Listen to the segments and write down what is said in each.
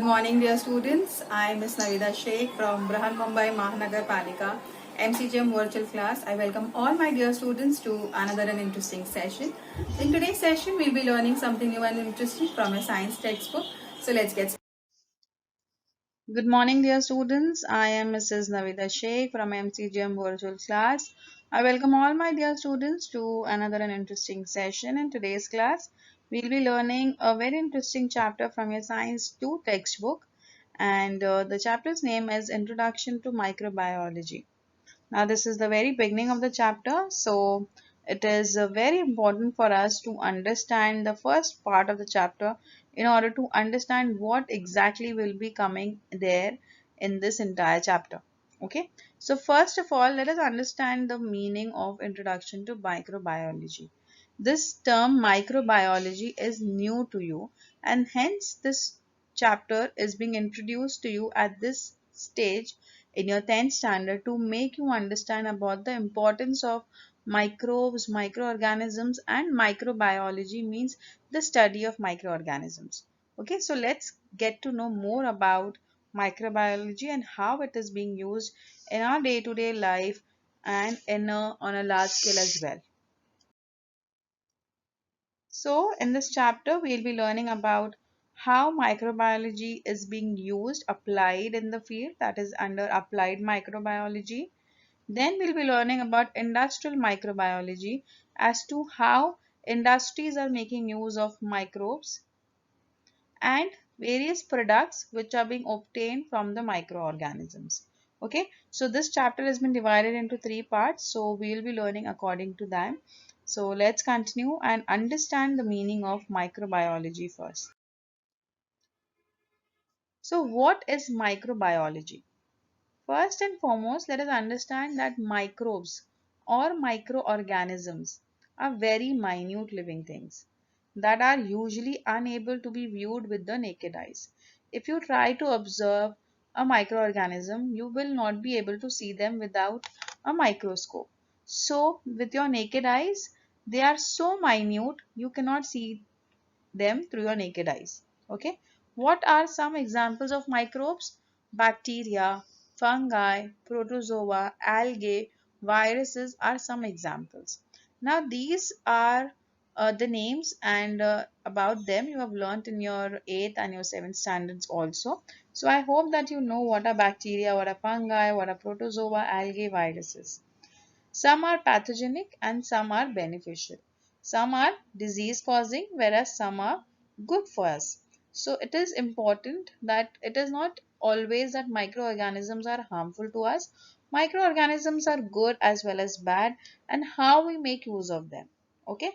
morning, dear students. I am Ms. Navida Sheikh from Brahan Mumbai Mahanagar Palika MCGM virtual class. I welcome all my dear students to another and interesting session. In today's session, we'll be learning something new and interesting from a science textbook. So let's get started. Good morning, dear students. I am Mrs. Navida Sheikh from MCGM virtual class. I welcome all my dear students to another and interesting session. In today's class, we'll be learning a very interesting chapter from your Science 2 textbook, and the chapter's name is Introduction to Microbiology. Now, this is the very beginning of the chapter, so it is very important for us to understand the first part of the chapter in order to understand what exactly will be coming there in this entire chapter. Okay, so first of all, let us understand the meaning of Introduction to Microbiology. This term microbiology is new to you, and hence this chapter is being introduced to you at this stage in your 10th standard to make you understand about the importance of microbes, microorganisms, and microbiology means the study of microorganisms. Okay, so let's get to know more about microbiology and how it is being used in our day-to-day life and on a large scale as well. So, in this chapter, we'll be learning about how microbiology is being used, applied in the field, that is under applied microbiology. Then we'll be learning about industrial microbiology as to how industries are making use of microbes and various products which are being obtained from the microorganisms. Okay, so this chapter has been divided into three parts, so we will be learning according to them. So let's continue and understand the meaning of microbiology first. So what is microbiology? First and foremost, let us understand that microbes or microorganisms are very minute living things that are usually unable to be viewed with the naked eyes. If you try to observe a microorganism, you will not be able to see them without a microscope. So, with your naked eyes, they are so minute you cannot see them through your naked eyes. Okay, what are some examples of microbes? Bacteria, fungi, protozoa, algae, viruses are some examples. Now these are the names, and about them you have learnt in your 8th and your 7th standards also. So I hope that you know what are bacteria, what are fungi, what are protozoa, algae, viruses. Some are pathogenic and some are beneficial. Some are disease causing, whereas some are good for us. So it is important that it is not always that microorganisms are harmful to us. Microorganisms are good as well as bad, and how we make use of them. Okay.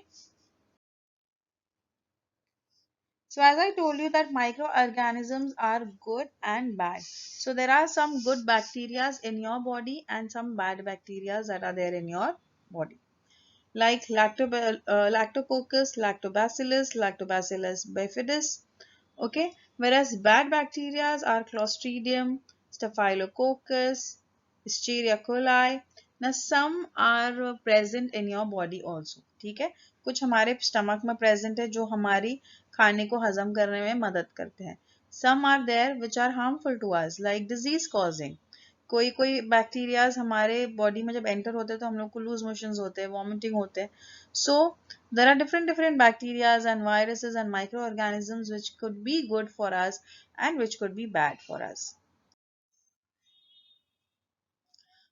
So as I told you that microorganisms are good and bad. So there are some good bacteria in your body and some bad bacteria that are there in your body, like Lactococcus, Lactobacillus bifidus. Okay, whereas bad bacteria are Clostridium, Staphylococcus, Escherichia coli. Now some are present in your body also. ठीक है, कुछ हमारे stomach में present है जो हमारी खाने को हजम करने में मदद करते हैं. Some are there which are harmful to us, like disease causing. कोई कोई बैक्टीरियाज हमारे बॉडी में जब एंटर होते हैं तो हम लोग को लूज मोशंस होते हैं, वॉमिटिंग होते हैं. सो there are different bacterias and viruses and microorganisms which could be good for us and which could be bad for us.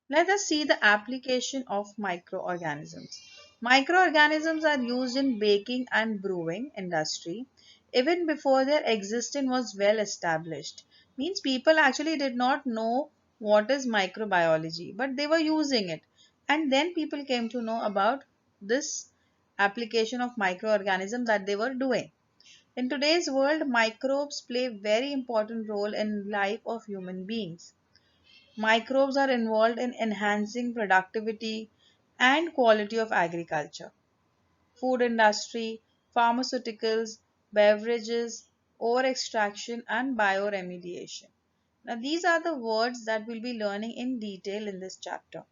Let us see the application of microorganisms. Microorganisms are used in baking and brewing industry even before their existence was well established. Means people actually did not know what is microbiology, but they were using it. And then people came to know about this application of microorganism that they were doing. In today's world, microbes play a very important role in life of human beings. Microbes are involved in enhancing productivity and quality of agriculture, food industry, pharmaceuticals, beverages, ore extraction, and bioremediation. Now, these are the words that we'll be learning in detail in this chapter.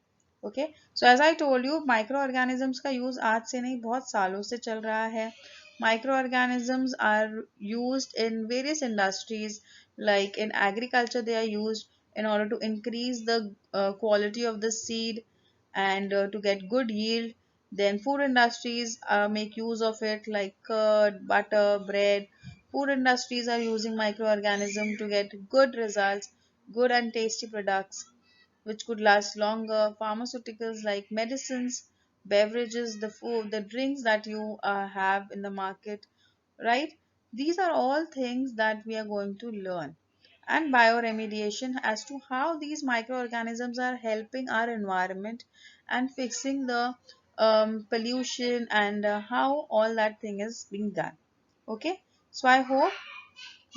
Okay, so as I told you, microorganisms का use आज से नहीं बहुत सालों से चल रहा है Microorganisms are used in various industries, like in agriculture, they are used in order to increase the quality of the seed and to get good yield. Then, food industries make use of it, like curd, butter, bread. Food industries are using microorganism to get good results, good and tasty products which could last longer. Pharmaceuticals like medicines, beverages, the food, the drinks that you have in the market, right? These are all things that we are going to learn. And bioremediation as to how these microorganisms are helping our environment and fixing the pollution and how all that thing is being done. Okay, so I hope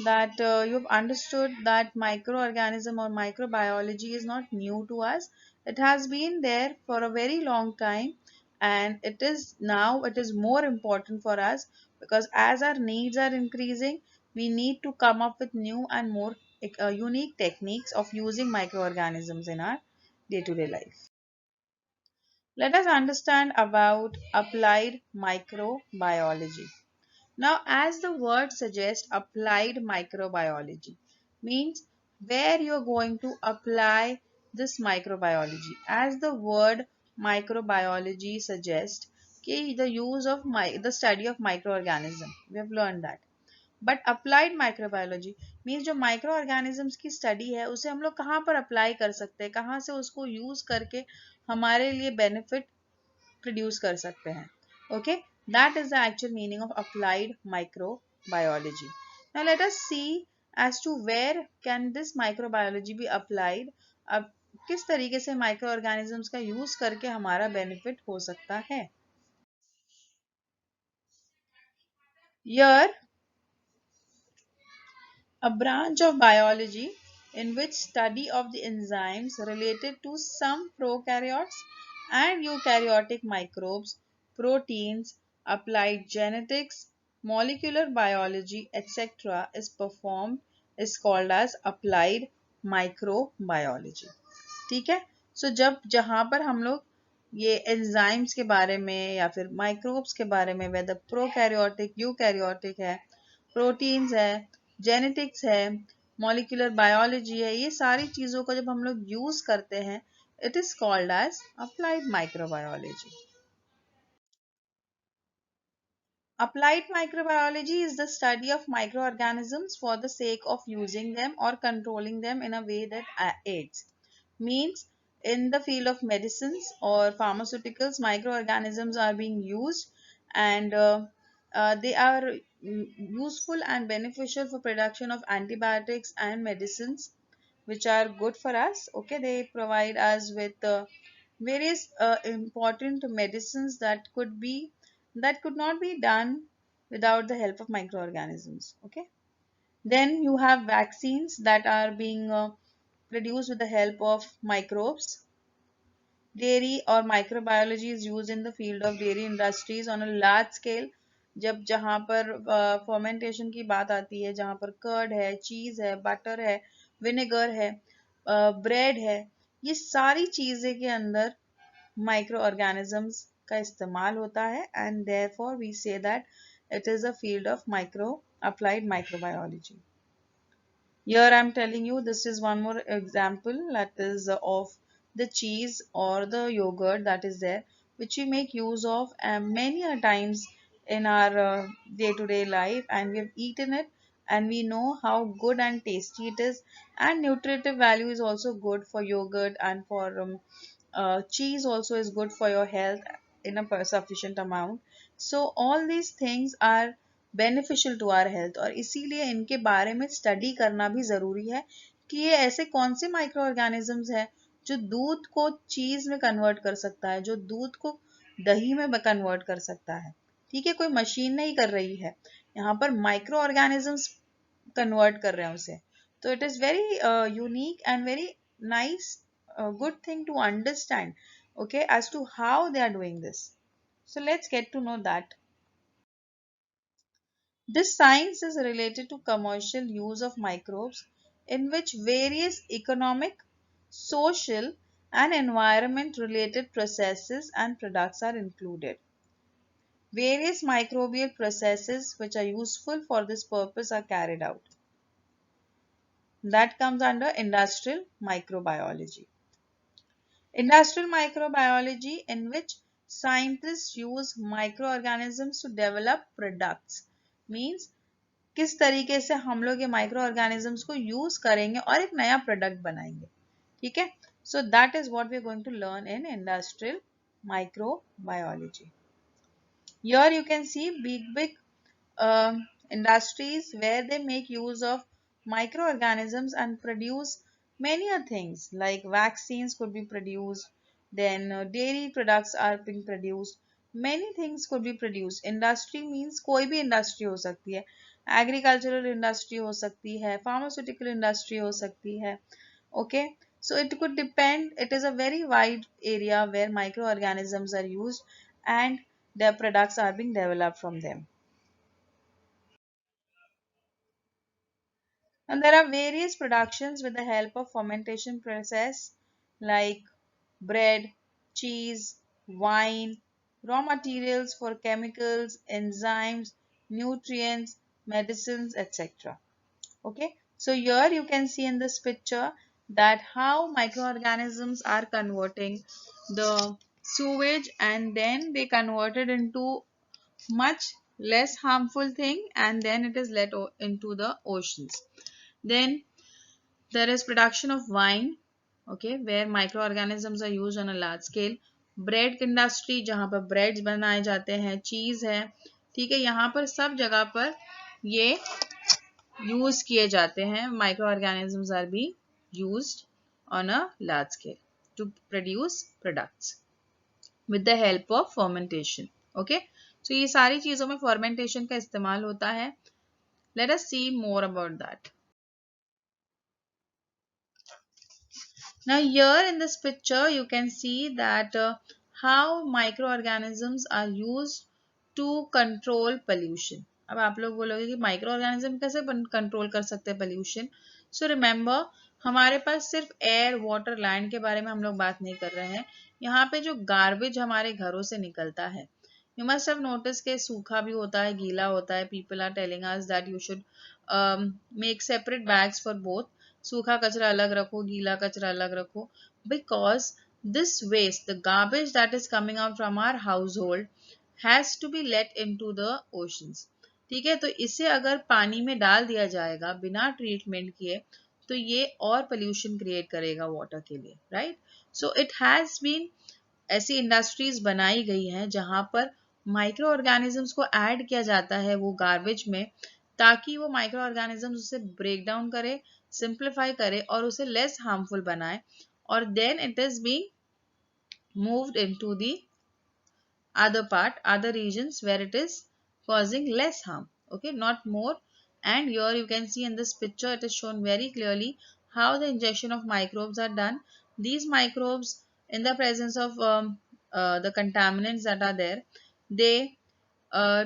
that you've understood that microorganism or microbiology is not new to us. It has been there for a very long time, and it is more important for us because as our needs are increasing, we need to come up with new and more unique techniques of using microorganisms in our day-to-day life. Let us understand about applied microbiology. Now, as the word suggests, applied microbiology means where you're going to apply this microbiology. As the word microbiology suggests, okay, the use of the study of microorganism. We have learned that. But applied microbiology means जो micro organisms की study है उसे हम लोग कहाँ पर apply कर सकते हैं, कहाँ से उसको यूज करके हमारे लिए बेनिफिट प्रोड्यूस कर सकते हैं. Okay, that is the actual meaning of applied microbiology. Now let us see as to where can this microbiology be applied. अब किस तरीके से माइक्रो ऑर्गेनिजम्स का यूज करके हमारा बेनिफिट हो सकता है. Here a branch of biology in which study of the enzymes related to some prokaryotes and eukaryotic microbes, proteins, applied genetics, molecular biology, etc. is performed is called as applied microbiology. ठीक है. सो जब जहां पर हम लोग ये enzymes के बारे में या फिर माइक्रोब्स के बारे में, वेदर प्रोकैरियोटिक यूकैरियोटिक है, प्रोटीन्स है, जेनेटिक्स है, मॉलिक्यूलर बायोलॉजी है, ये सारी चीज़ों को जब हम लोग यूज़ करते हैं, it is called as applied microbiology. Applied microbiology is the study of microorganisms for the sake of using them or controlling them in a way that aids. Means in the field of medicines or pharmaceuticals, microorganisms are being used and they are useful and beneficial for production of antibiotics and medicines which are good for us. Okay, they provide us with various important medicines that could not be done without the help of microorganisms. Okay, then you have vaccines that are being produced with the help of microbes. Dairy or microbiology is used in the field of dairy industries on a large scale. जब जहाँ पर fermentation की बात आती है, जहाँ पर curd है, चीज़ है, बटर है, विनेगर है, ब्रेड है, ये सारी चीज़ें के अंदर माइक्रो ऑर्गेनिजम्स का इस्तेमाल होता है and therefore we say that it is a field of micro applied microbiology. Here I'm telling you this is one more example that is of the cheese or the yogurt that is there, which we make use of many a times in our day-to-day life, and we have eaten it and we know how good and tasty it is, and nutritive value is also good for yogurt, and for cheese also is good for your health in a sufficient amount. So all these things are beneficial to our health, और इसीलिए इनके बारे में study करना भी ज़रूरी है कि ये ऐसे कौन से माइक्रो ऑर्गेनिजम्स हैं जो दूध को चीज़ में कन्वर्ट कर सकता है, जो दूध को दही में कन्वर्ट कर सकता है. ठीक है, कोई मशीन नहीं कर रही है, यहाँ पर माइक्रो ऑर्गेनिजम्स कन्वर्ट कर रहे हैं उसे. तो it is very unique and very nice good thing to understand, okay, as to how they are doing this. So let's get to know that. This science is related to commercial use of microbes in which various economic, social, and environment related processes and products are included. Various microbial processes which are useful for this purpose are carried out. That comes under industrial microbiology. Industrial microbiology, in which scientists use microorganisms to develop products, means किस तरीके से हम लोग ये micro organisms को use करेंगे और एक नया प्रोडक्ट बनाएंगे. ठीक है, so that is what we are going to learn in industrial microbiology. Here you can see big industries where they make use of microorganisms and produce many things like vaccines could be produced, then dairy products are being produced, many things could be produced. Industry means कोई भी industry हो सकती है, agricultural industry हो सकती है, pharmaceutical industry हो सकती है. Okay, so it could depend, it is a very wide area where microorganisms are used and their products are being developed from them. And there are various productions with the help of fermentation process like bread, cheese, wine, raw materials for chemicals, enzymes, nutrients, medicines, etc. Okay, so here you can see in this picture that how microorganisms are converting the sewage and then they convert it into much less harmful thing and then it is let into the oceans. Then there is production of wine, okay, where microorganisms are used on a large scale. Bread industry जहाँ पर breads बनाए जाते हैं, cheese है, ठीक है, यहाँ पर सब जगह पर ये use किए जाते हैं. Microorganisms are being used on a large scale to produce products with the help of fermentation. Okay, so ये सारी चीजों में fermentation का इस्तेमाल होता है. Let us see more about that. Now here in this picture you can see that how microorganisms are used to control pollution. अब आप लोग बोलोगे कि microorganism कैसे control कर सकते हैं pollution? So remember, हमारे पास सिर्फ air, water, land के बारे में हम लोग बात नहीं कर रहे हैं. यहाँ पे जो garbage हमारे घरों से निकलता है, you must have noticed कि सूखा भी होता है, गीला होता है. People are telling us that you should make separate bags for both. सूखा कचरा अलग रखो, गीला कचरा अलग रखो, because this waste, the garbage that is coming out from our household has to be let into the oceans. ठीक है, तो इसे अगर पानी में डाल दिया जाएगा बिना ट्रीटमेंट किए तो ये और पोल्यूशन क्रिएट करेगा वाटर के लिए, right? So it has been, ऐसी इंडस्ट्रीज बनाई गई हैं जहां पर माइक्रो ऑर्गेनिजम्स को ऐड किया जाता है वो गार्बेज में, ताकि वो माइक्रो ऑर्गेनिजम्स उसे ब्रेक डाउन करे, सिंप्लीफाई करे और उसे लेस हार्मफुल बनाए, और then it is being moved into the other regions where it is causing less harm, okay, not more. And here you can see in this picture it is shown very clearly how the injection of microbes are done. These microbes, in the presence of the contaminants that are there, they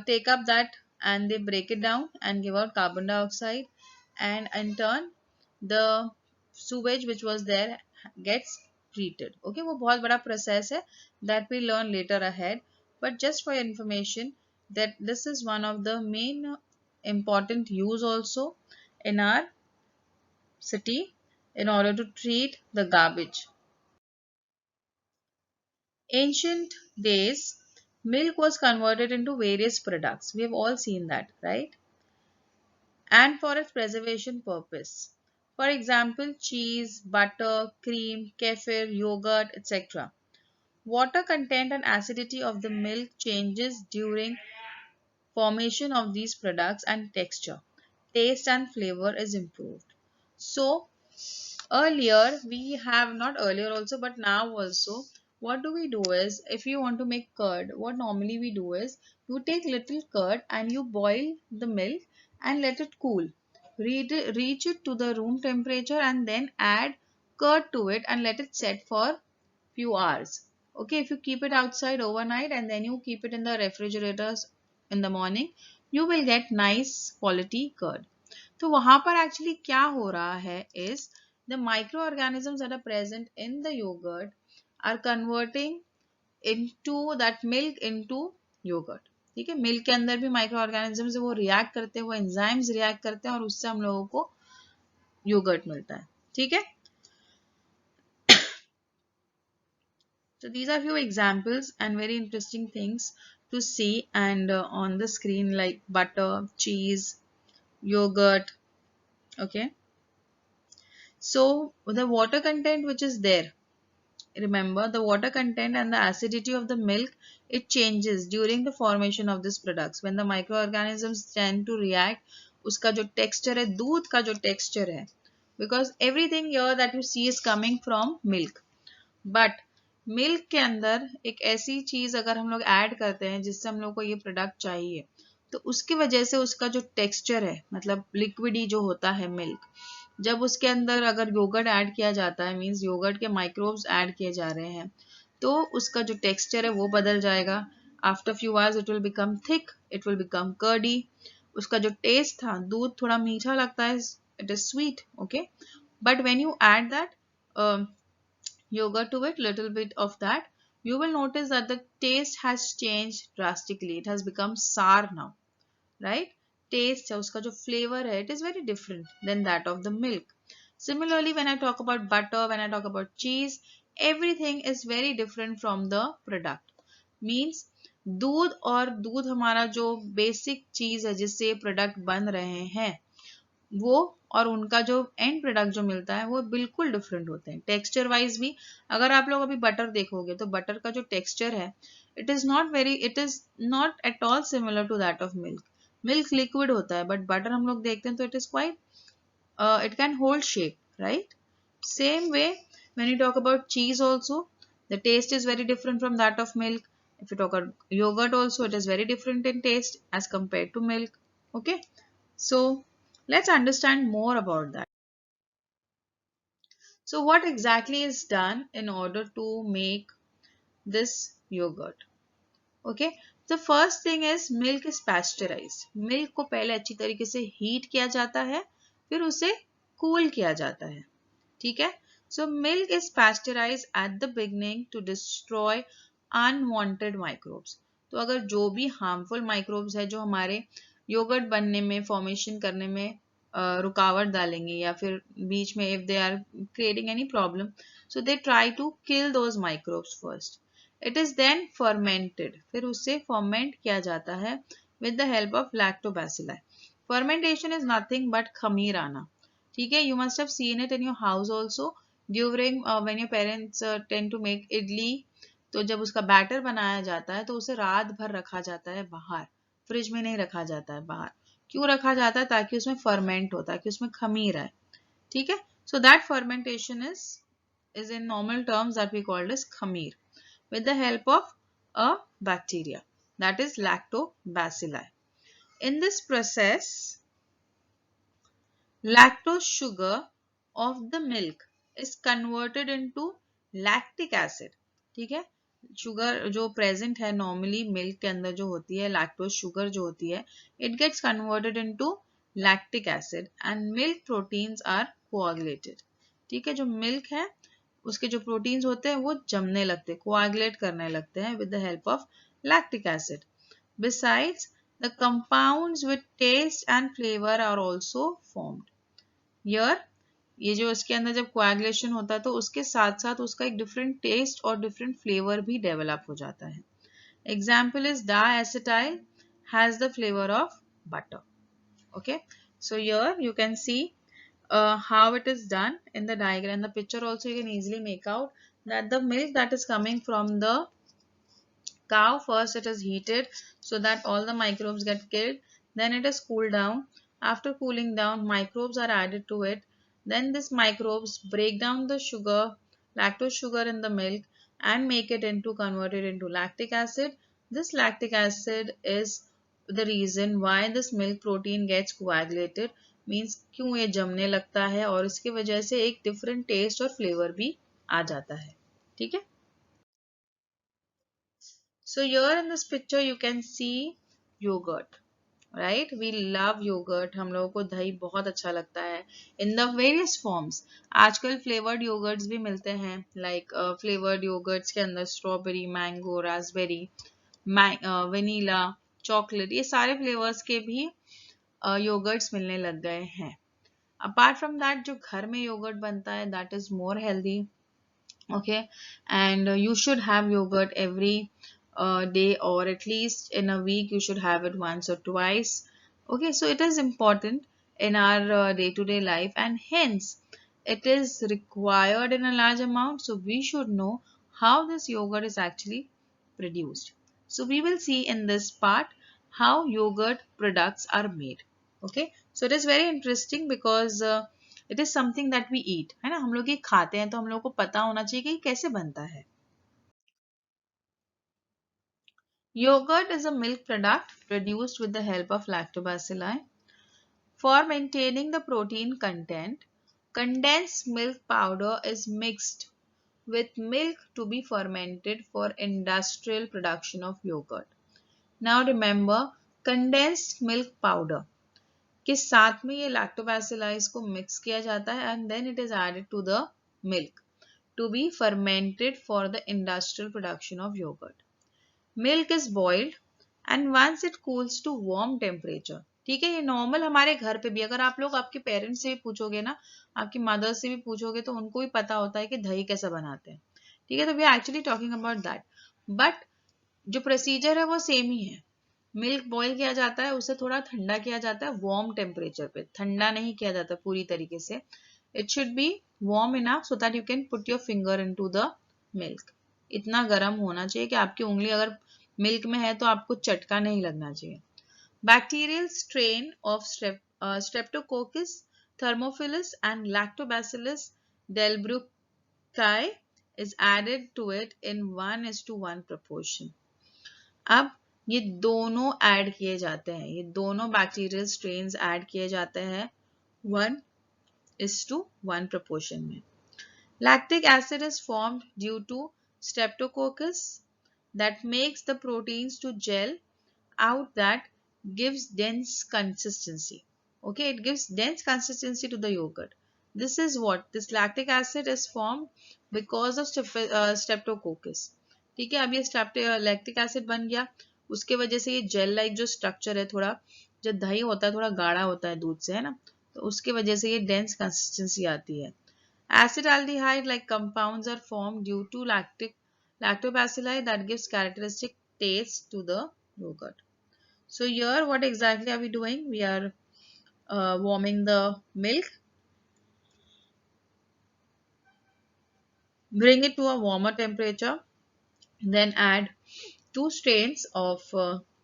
take up that and they break it down and give out carbon dioxide, and in turn the sewage which was there gets treated. Okay, वो बहुत बड़ा process है that we learn later ahead, but just for your information that this is one of the main important use also in our city in order to treat the garbage. Ancient days, milk was converted into various products. We have all seen that, right? And for its preservation purpose. For example, cheese, butter, cream, kefir, yogurt, etc. Water content and acidity of the milk changes during formation of these products and texture. Taste and flavor is improved. So, earlier we have, not earlier also but now also, what do we do is, if you want to make curd, what normally we do is you take little curd and you boil the milk and let it cool, reach it to the room temperature and then add curd to it and let it set for few hours. Okay, if you keep it outside overnight and then you keep it in the refrigerators in the morning, you will get nice quality curd. तो वहां पर actually क्या हो रहा है is the microorganisms that are present in the yogurt are converting into that milk into yogurt. ठीक है, milk के अंदर भी माइक्रो ऑर्गेनिजम्स वो रिएक्ट करते हैं, वो एंजाइम्स रिएक्ट करते हैं और उससे हम लोगों को योगर्ट मिलता है. ठीक है, so these are few examples and very interesting things to see and on the screen, like butter, cheese, yogurt. Okay, so the water content which is there, remember the water content and the acidity of the milk, it changes during the formation of these products. When the microorganisms tend to react, उसका जो texture है, दूध का जो texture है, because everything here that you see is coming from milk. But milk के अंदर एक ऐसी चीज अगर हम लोग ऐड करते हैं जिससे हम लोग को ये प्रोडक्ट चाहिए, तो उसकी वजह से उसका जो टेक्सचर है, मतलब लिक्विडी जो होता है मिल्क, जब उसके अंदर अगर योगर्ट ऐड किया जाता है, मींस योगर्ट के माइक्रोब्स ऐड किए जा रहे हैं, तो उसका जो टेक्सचर है वो बदल जाएगा. After few hours it will become thick, it will become curdy. उसका जो टेस्ट था, दूध थोड़ा मीठा लगता है, it is sweet. Okay, but when you add that yogurt to it, little bit of that, you will notice that the taste has changed drastically. It has become sour now, right? Taste है, उसका जो flavor है, it is very different than that of the milk. Similarly, when I talk about butter, when I talk about cheese, everything is very different from the product. Means दूध और दूध हमारा जो basic चीज है जिससे ये product बन रहे हैं, वो और उनका जो एंड प्रोडक्ट जो मिलता है वो बिल्कुल डिफरेंट होते हैं. टेक्सचर वाइज भी अगर आप लोग अभी बटर देखोगे तो बटर का जो टेक्सचर है, it is not at all similar to that of milk. Milk liquid होता है, बट बटर हम लोग देखते हैं तो it is quite, it can hold shape, right? Same way when you talk about cheese also, the taste is very different from that of milk. If you talk about yogurt also, it is very different in taste as compared to milk. Okay, so let's understand more about that. So what exactly is done in order to make this yogurt? Okay, the first thing is milk is pasteurized. Milk को पहले अच्छी तरीके से heat किया जाता है, फिर उसे cool किया जाता है. ठीक है? So milk is pasteurized at the beginning to destroy unwanted microbes. तो अगर जो भी harmful microbes है जो हमारे योगर्ट बनने में, फॉर्मेशन करने में रुकावट डालेंगे या फिर बीच में, if they are creating any problem, so they try to kill those microbes first. It is then fermented. फिर उससे ferment किया जाता है with the help of lactobacilli. Fermentation is nothing but खमीर आना. ठीक है, you must have seen it in your house also during when your parents tend to make idli. तो जब उसका बैटर बनाया जाता है तो उसे रात भर रखा जाता है बाहर, फ्रिज में नहीं रखा जाता है बाहर. क्यों रखा जाता है? ताकि उसमें फर्मेंट हो, ताकि उसमें खमीर आए. ठीक है, so that fermentation is in normal terms that we called as khamir with the help of a bacteria, that is lactobacilli. In this process, lactose sugar of the milk is converted into lactic acid. ठीक है, sugar जो present है normally milk के अंदर जो होती है, lactose sugar जो होती है, it gets converted into lactic acid and milk proteins are coagulated. ठीक है, जो मिल्क है उसके जो प्रोटीन्स होते हैं वो जमने लगते हैं, कोआगुलेट करने लगते हैं with the help of lactic acid. Besides, the compounds with taste and flavor are also formed. Here, ये जो इसके अंदर जब कोएगुलेशन होता है तो उसके साथ साथ उसका एक डिफरेंट टेस्ट और डिफरेंट फ्लेवर भी डेवलप हो जाता है. Example is diacetyl has the flavor of butter. Okay, so here you can see how it is done in the diagram. The picture also you can easily make out that the milk that is coming from the cow, first it is heated so that all the microbes get killed, then it is cooled down. After cooling down, microbes are added to it. Then these microbes break down the sugar, lactose sugar in the milk and make it into converted into lactic acid. This lactic acid is the reason why this milk protein gets coagulated, means क्यों ये जमने लगता है और इसकी वजह से एक different taste और flavor भी आ जाता है. ठीक है, so here in this picture you can see yogurt, right? We love yogurt. हम लोगों को दही बहुत अच्छा लगता है in the various forms. आजकल flavored yogurts भी मिलते हैं, like flavored yogurts के अंदर strawberry, mango, raspberry, vanilla, chocolate, ये सारे फ्लेवर्स के भी योगर्ट्स मिलने लग गए हैं. अपार्ट फ्रॉम दैट जो घर में योगर्ट बनता है that is more healthy. Okay, and you should have yogurt every day, or at least in a week you should have it once or twice. Okay, so it is important in our day-to-day life, and hence it is required in a large amount, so we should know how this yogurt is actually produced. So we will see in this part how yogurt products are made. Okay, so it is very interesting because it is something that we eat, है ना, हम लोग ये खाते हैं तो हम लोग को पता होना चाहिए कि ये कैसे बनता है. Yogurt is a milk product produced with the help of lactobacilli. For maintaining the protein content, condensed milk powder is mixed with milk to be fermented for industrial production of yogurt. Now remember, condensed milk powder के साथ में ये lactobacilli को mix किया जाता है and then it is added to the milk to be fermented for the industrial production of yogurt. Milk is boiled and once it cools to warm temperature. ठीक है, ये नॉर्मल हमारे घर पे भी, अगर आप लोग आपके पेरेंट्स से भी पूछोगे ना, आपकी मदर से भी पूछोगे तो उनको भी पता होता है कि दही कैसे बनाते हैं. ठीक है, तो we are actually talking about that, but जो प्रोसीजर है वो सेम ही है. मिल्क बॉईल किया जाता है, उसे थोड़ा ठंडा किया जाता है वार्म टेम्परेचर पे, ठंडा नहीं किया जाता पूरी तरीके से. It should be warm enough so that you can put your finger into the milk. इतना गर्म होना चाहिए कि आपकी उंगली अगर मिल्क में है तो आपको चटका नहीं लगना चाहिए. Bacterial strain of Streptococcus, thermophilus and lactobacillus delbrueckii is added to it in 1:1 proportion. अब ये दोनों ऐड किए जाते हैं, ये दोनों बैक्टीरियल स्ट्रेन्स ऐड किए जाते हैं 1:1 proportion में. Lactic acid is formed due to streptococcus that makes the proteins to gel out that gives dense consistency. Okay, it gives dense consistency to the yogurt. This is what this lactic acid is formed because of streptococcus. ठीक है, अब ये lactic acid बन गया, उसके वजह से ये जेल लाइक जो स्ट्रक्चर है, थोड़ा जो दही होता है थोड़ा गाढ़ा होता है दूध से, है ना, तो उसके वजह से ये डेंस कंसिस्टेंसी आती है. Acetaldehyde like compounds are formed due to lactobacilli that gives characteristic taste to the yogurt. So here what exactly are we doing? We are warming the milk, bring it to a warmer temperature, then add 2 strains of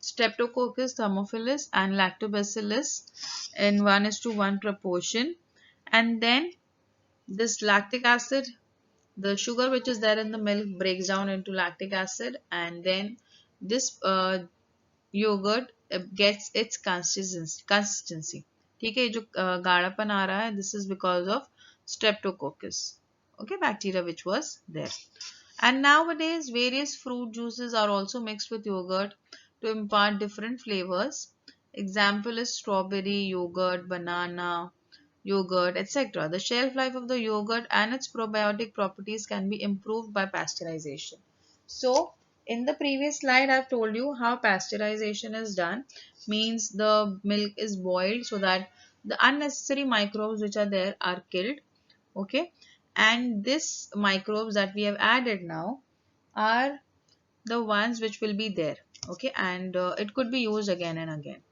Streptococcus thermophilus and Lactobacillus in 1:1 proportion, and then this lactic acid, the sugar which is there in the milk breaks down into lactic acid, and then this yogurt gets its consistency. ठीक है, ये जो गाढ़ापन आ रहा है, this is because of Streptococcus, okay, bacteria which was there. And nowadays various fruit juices are also mixed with yogurt to impart different flavors. Example is strawberry yogurt, banana yogurt, etc. The shelf life of the yogurt and its probiotic properties can be improved by pasteurization. So in the previous slide I've told you how pasteurization is done. Means the milk is boiled so that the unnecessary microbes which are there are killed. Okay, and this microbes that we have added now are the ones which will be there. Okay, and it could be used again and again.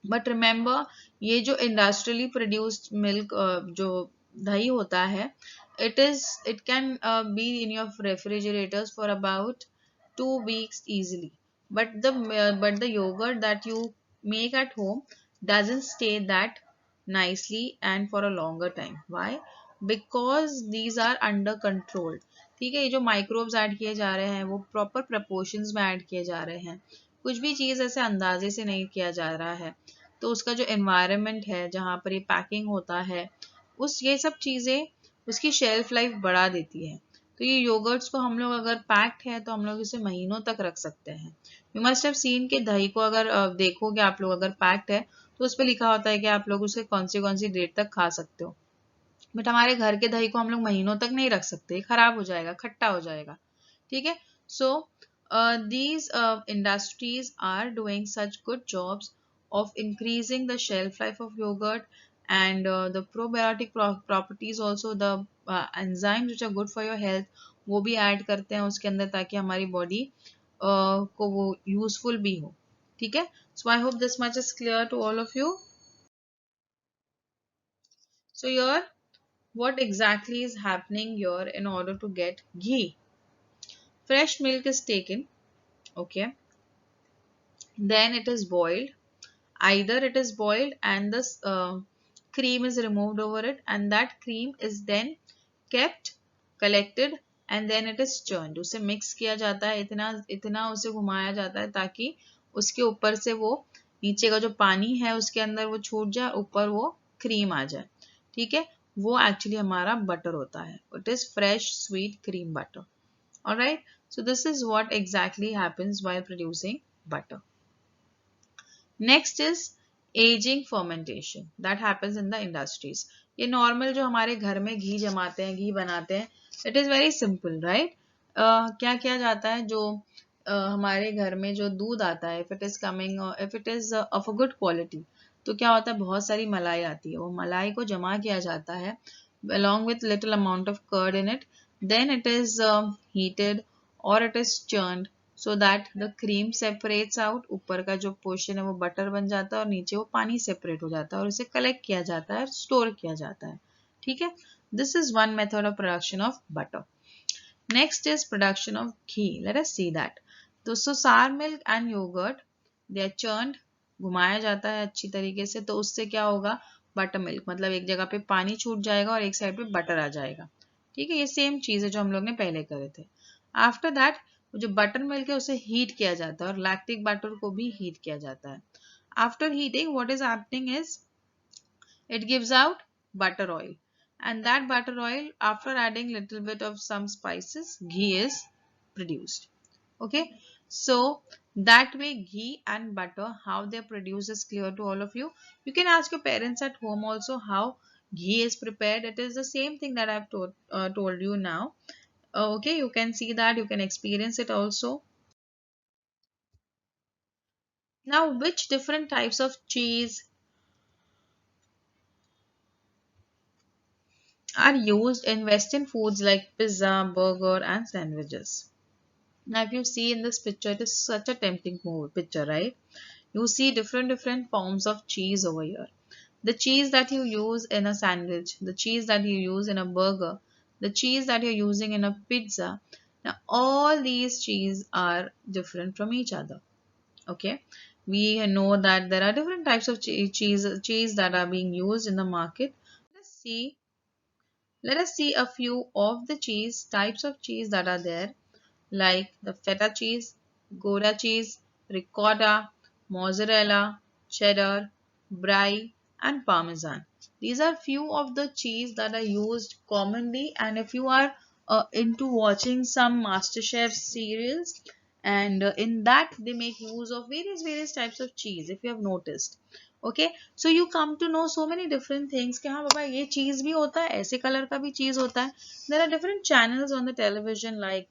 But remember, ये जो industrially produced milk जो दही होता है, it can be in your refrigerators for about 2 weeks easily. But the yogurt that you make at home doesn't stay that nicely and for a longer time. Why? Because these are under control. ठीक है, ये जो microbes add किए जा रहे हैं वो proper proportions में ऐड किए जा रहे हैं. कुछ भी चीज़ ऐसे अंदाजे से नहीं किया जा रहा है, तो उसका जो environment है जहाँ पर ये पैकिंग होता है, ये सब चीज़ें उसकी शेल्फ लाइफ बढ़ा देती है. तो ये योगर्ट्स को हम लोग अगर पैक्ड है तो हम लोग इसे महीनों तक रख सकते हैं. यू मस्ट हैव सीन के दही को अगर देखोगे आप लोग, अगर पैक्ड है तो उस पर लिखा होता है कि आप लोग उसे कौन सी डेट तक खा सकते हो. बट हमारे घर के दही को हम लोग महीनों तक नहीं रख सकते, खराब हो जाएगा, खट्टा हो जाएगा. ठीक है, सो these industries are doing such good jobs of increasing the shelf life of yogurt and the probiotic properties also, the enzymes which are good for your health, वो भी ऐड करते हैं उसके अंदर ताकि हमारी बॉडी को वो यूजफुल भी हो. ठीक है. So I hope this much is clear to all of you. So here, what exactly is happening here in order to get ghee? Fresh milk is taken, okay, then it is boiled. Either it is boiled and the cream is removed over it, and that cream is then kept, collected, and then it is churned. उसे mix किया जाता है, इतना इतना उसे घुमाया जाता है ताकि उसके ऊपर से वो नीचे का जो पानी है उसके अंदर वो छूट जाए, ऊपर वो क्रीम आ जाए. ठीक है. वो एक्चुअली हमारा बटर होता है. It is fresh sweet cream butter. Alright. So this is what exactly happens while producing butter. Next is aging fermentation that happens in the industries. ये normal जो हमारे घर में घी जमाते हैं, घी बनाते हैं, it is very simple, right? क्या किया जाता है, जो हमारे घर में जो दूध आता है, if it is coming, if it is of a good quality, तो क्या होता है, बहुत सारी मलाई आती है, वो मलाई को जमा किया जाता है along with little amount of curd in it, then it is heated or it is churned so that the cream separates out. ऊपर का जो पोर्शन है वो बटर बन जाता है और नीचे वो पानी सेपरेट हो जाता है और उसे कलेक्ट किया जाता है, स्टोर किया जाता है. ठीक है. This is one method of production of butter. Next is production of ghee. Let us see that. तो so sour milk and yogurt, they are churned, घुमाया जाता है अच्छी तरीके से, तो उससे क्या होगा, बटर मिल्क, मतलब एक जगह पे पानी छूट जाएगा और एक साइड पे बटर आ जाएगा. ठीक है. ये सेम चीज है जो हम लोग ने पहले करे थे. आफ्टर दैट जो बटर मिल्क है उसे हीट किया जाता है और लैक्टिक बटर को भी हीट किया जाता है. After heating what is happening is it gives out butter oil, and that butter oil, after adding little bit of some spices, ghee is produced. Okay. So that way ghee and butter, how they produce is clear to all of you. You can ask your parents at home also how ghee is prepared. It is the same thing that I've told you now. Okay, you can see that, you can experience it also. Now, which different types of cheese are used in Western foods like pizza, burger, and sandwiches? Now, if you see in this picture, it is such a tempting picture, right? You see different forms of cheese over here. The cheese that you use in a sandwich, the cheese that you use in a burger, the cheese that you're using in a pizza. Now, all these cheese are different from each other. Okay. We know that there are different types of cheese that are being used in the market. Let's see. Let us see a few of the types of cheese that are there, like the feta cheese, Gouda cheese, ricotta, mozzarella, cheddar, brie, and parmesan. These are few of the cheese that are used commonly, and if you are into watching some MasterChef serials, and in that they make use of various types of cheese, if you have noticed. Okay, so you come to know so many different things कि हाँ बाबा ये चीज भी होता है, ऐसे colour का भी चीज होता है. There are different channels on the television like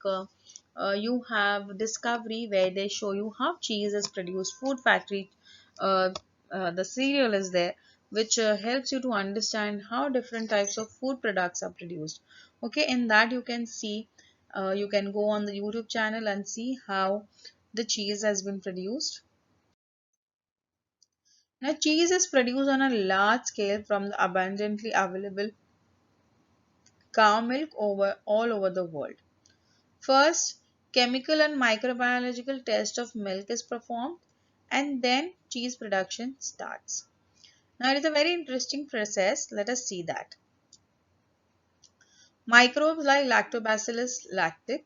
you have Discovery where they show you how cheese is produced. Food Factory, uh, the serial is there, which helps you to understand how different types of food products are produced. Okay, in that you can see, you can go on the YouTube channel and see how the cheese has been produced. Now, cheese is produced on a large scale from the abundantly available cow milk all over the world. First, chemical and microbiological test of milk is performed, and then cheese production starts. Now, it is a very interesting process. Let us see that. Microbes like Lactobacillus lactic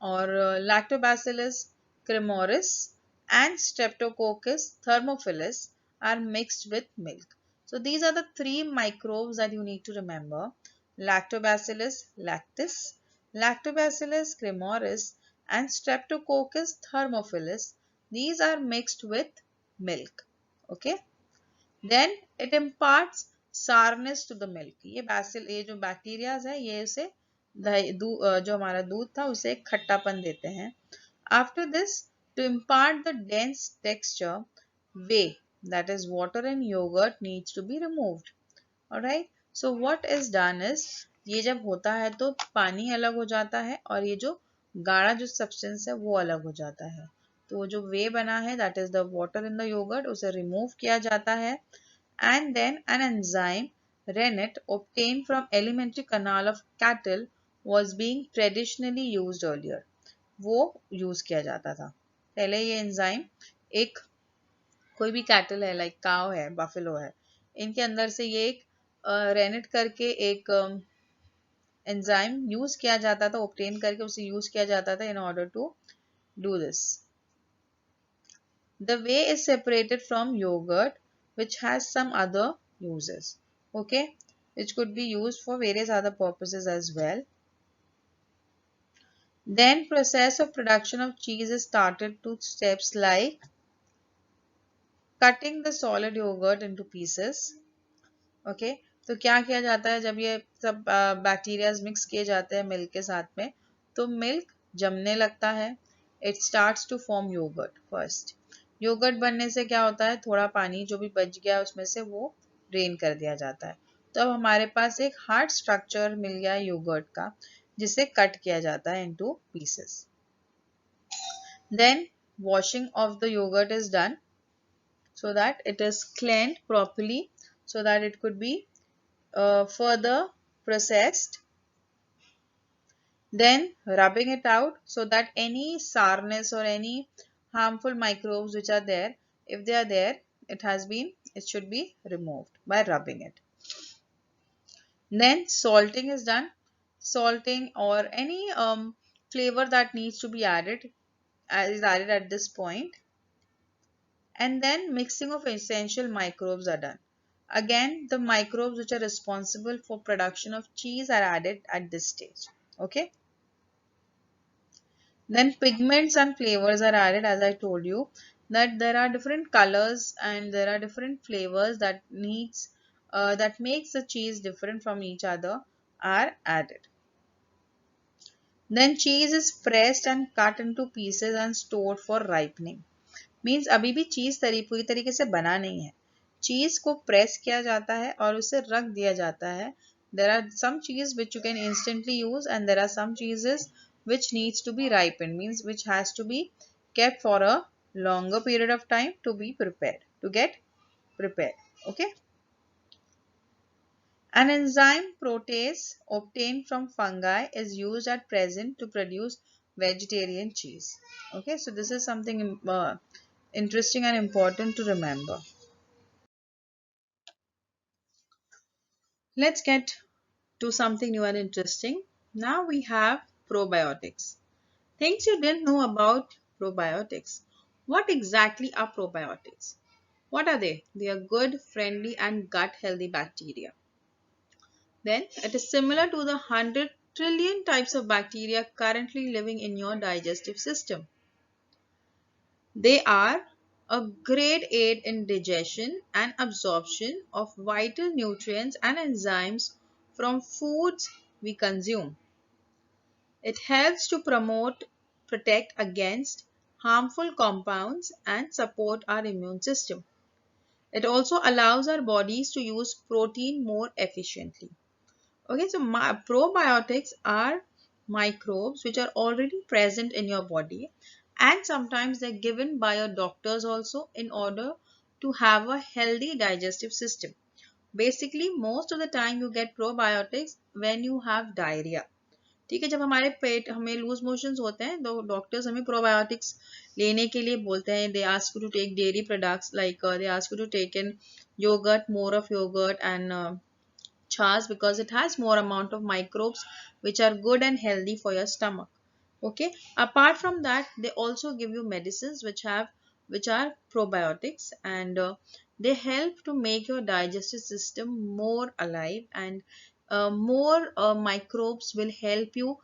or Lactobacillus cremoris and Streptococcus thermophilus are mixed with milk. So these are the three microbes that you need to remember: Lactobacillus lactis, Lactobacillus cremoris, and Streptococcus thermophilus. These are mixed with milk. Okay. Then it imparts sourness to the milk. ये जो bacterias है ये उसे जो हमारा दूध था उसे खट्टापन देते हैं. After this, to impart the dense texture, whey, that is water and yogurt, needs to be removed. Alright, so what is done is, ये जब होता है तो पानी अलग हो जाता है और ये जो गाढ़ा जो सब्सटेंस है वो अलग हो जाता है. तो वो जो वे बना है, that is the water in the yogurt, उसे remove किया जाता है. And then an enzyme, rennet, obtained from alimentary canal of cattle, was being traditionally used earlier. वो यूज किया जाता था. पहले ये एंजाइम एक कोई भी कैटल है, लाइक काव है, बफेलो है, इनके अंदर से ये एक रेनेट करके एक एंजाइम यूज किया जाता था, ऑब्टेन करके उसे यूज किया जाता था in order to do this. The whey is separated from yogurt, which has some other uses, okay, which could be used for various other purposes as well. Then process of production of cheese is started to steps like cutting the solid yogurt into pieces. Okay, तो क्या किया जाता है जब ये सब bacterias mix किए जाते हैं मिल्क के साथ में, तो मिल्क जमने लगता है. It starts to form yogurt first. Yogurt बनने से क्या होता है, थोड़ा पानी जो भी बच गया उसमें से वो ड्रेन कर दिया जाता है. तो अब हमारे पास एक हार्ड स्ट्रक्चर मिल गया है योगर्ट का, जिसे कट किया जाता है into pieces. Then washing of the yogurt is done so that it is cleaned properly so that it could be further processed. Then rubbing it out so that any sourness or any harmful microbes which are there, if they are there, it should be removed by rubbing it. Then salting is done. Salting or any flavor that needs to be added is added at this point. And then mixing of essential microbes are done. Again, the microbes which are responsible for production of cheese are added at this stage. Okay. Then pigments and flavors are added, as I told you that there are different colors and there are different flavors that makes the cheese different from each other are added. Then cheese is pressed and cut into pieces and stored for ripening. Means अभी भी चीज पूरी तरीके से बना नहीं है. चीज को प्रेस किया जाता है और उसे रख दिया जाता है. There are some cheese which you can instantly use and there are some cheeses which needs to be ripened, means which has to be kept for a longer period of time to be prepared, to get prepared. Okay. An enzyme protease obtained from fungi is used at present to produce vegetarian cheese. Okay, so this is something interesting and important to remember. Let's get to something new and interesting. Now we have probiotics. Things you didn't know about probiotics. What exactly are probiotics? What are they? They are good, friendly and gut healthy bacteria. Then it is similar to the 100 trillion types of bacteria currently living in your digestive system. They are a great aid in digestion and absorption of vital nutrients and enzymes from foods we consume. It helps to protect against harmful compounds and support our immune system. It also allows our bodies to use protein more efficiently. Okay, so probiotics are microbes which are already present in your body and sometimes they're given by your doctors also in order to have a healthy digestive system. Basically, most of the time you get probiotics when you have diarrhea. ठीक है, जब हमारे पेट हमें loose motions होते हैं तो doctors हमें probiotics लेने के लिए बोलते हैं. They ask you to take dairy products like they ask you to take in yogurt, more of yogurt and chas because it has more amount of microbes which are good and healthy for your stomach. Okay, apart from that they also give you medicines which are probiotics and they help to make your digestive system more alive and more microbes will help you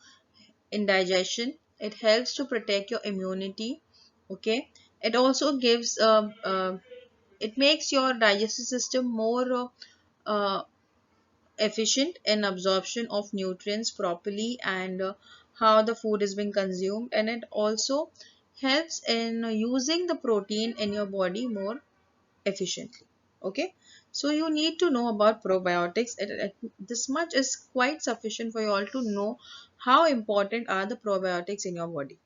in digestion. It helps to protect your immunity. Okay, it also gives it makes your digestive system more efficient in absorption of nutrients properly and how the food is being consumed, and it also helps in using the protein in your body more efficiently. Okay, so you need to know about probiotics. This much is quite sufficient for you all to know how important are the probiotics in your body.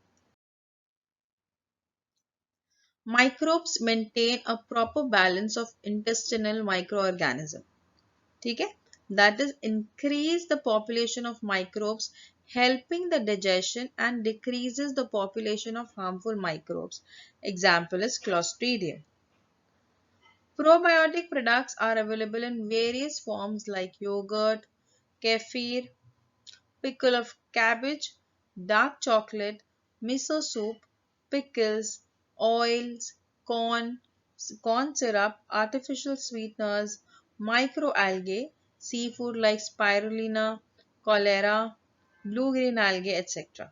Microbes maintain a proper balance of intestinal microorganism. ठीक है, that is increase the population of microbes, helping the digestion, and decreases the population of harmful microbes. Example is Clostridium. Probiotic products are available in various forms like yogurt, kefir, pickle of cabbage, dark chocolate, miso soup, pickles, oils, corn, corn syrup, artificial sweeteners, microalgae, seafood like spirulina, cholera, blue-green algae, etc.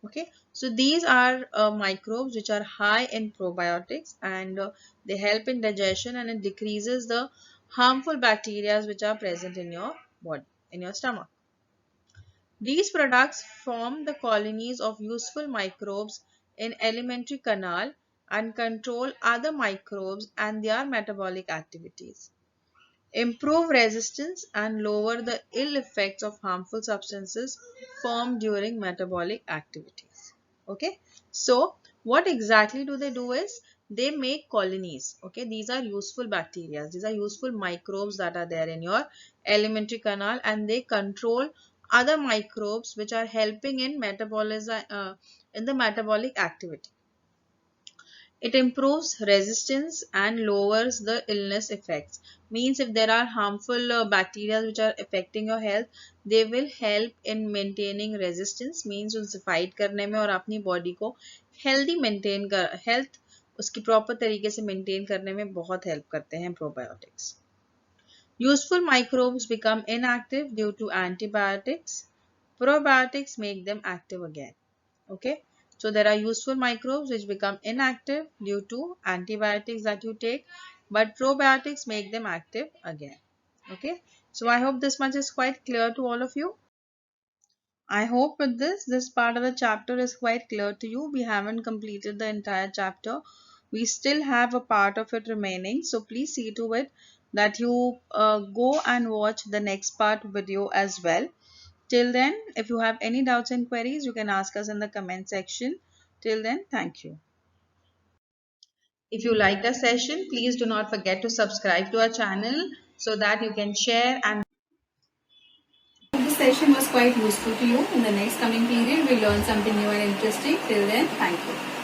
Okay, so these are microbes which are high in probiotics, and they help in digestion, and it decreases the harmful bacteria which are present in your body, in your stomach. These products form the colonies of useful microbes in alimentary canal and control other microbes and their metabolic activities, improve resistance, and lower the ill effects of harmful substances formed during metabolic activities. Okay, so what exactly do they do is they make colonies. Okay, these are useful bacteria, these are useful microbes that are there in your alimentary canal, and they control other microbes which are helping in metabolism, in the metabolic activity. It improves resistance and lowers the illness effects. Means if there are harmful bacteria which are affecting your health, they will help in maintaining resistance. Means उनसे fight करने में और अपनी body को healthy maintain कर health उसकी proper तरीके से maintain करने में बहुत help करते हैं probiotics. Useful microbes become inactive due to antibiotics. Probiotics make them active again. Okay, so there are useful microbes which become inactive due to antibiotics that you take, but probiotics make them active again. Okay, so I hope this much is quite clear to all of you. I hope with this part of the chapter is quite clear to you. We haven't completed the entire chapter. We still have a part of it remaining. So please see to it that you go and watch the next part video as well. Till then, if you have any doubts and queries, you can ask us in the comment section. Till then, thank you. If you liked our session, please do not forget to subscribe to our channel so that you can share and This session was quite useful to you. In the next coming period, we'll learn something new and interesting. Till then, thank you.